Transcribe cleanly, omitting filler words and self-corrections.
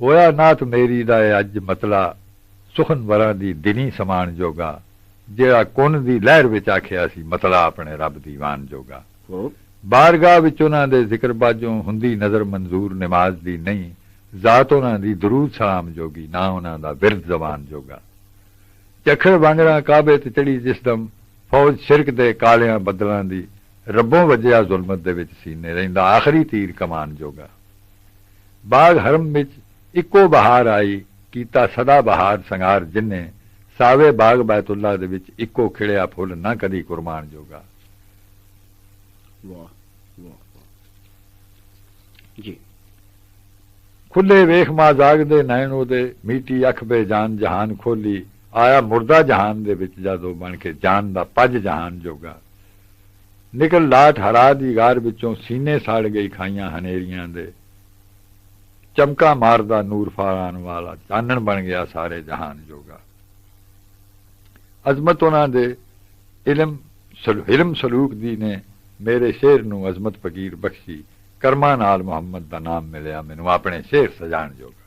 होया नाथ मेरी दा अज मतला सुखन वरां दी दिनी समान जोगा जेड़ा कुन दी लहर विच आखिया सी मतला अपने रब दीवान जोगा बारगाह विच उन्हां दे जिक्र बाजों हुंदी नज़र मंजूर नमाज दी नहीं जात उन्हां दी दरूद सलाम जोगी ना उन्हां दा विरद जबान जोगा चखड़ वांगड़ा काबे ते चढ़ी जिसदम फौज शिरक दे कालियां बदलां दी रब्बों वजिया जुलमत दे विच सीने रहिंदा आखिरी तीर कमान जोगा बाग हरम विच इक्को बहार आई कीता सदा बहार संगार जिन्ने सावे बाग बैतुल्ला दे विच इक्को खिड़िया फुल ना कदी कुर्बान जोगा वाह वाह जी खुले वेख मां जागदे नैन ओदे मीठी अख बे जान जहान खोली आया मुर्दा जहान दे विच जादो बन के जान दा पज जहान जोगा निकल लाट हरा दी गार विचों सीने साड़ गई खाइयां हनेरियां दे चमका मारदा नूर फारान वाला चानन बन गया सारे जहान जोगा अजमत उन्हां दे इल्म सलूक दी ने मेरे शेर नूं अजमत फकीर बख्शी करमां नाल मुहम्मद दा नाम मिलिया मैनूं अपने शेर सजाण जोगा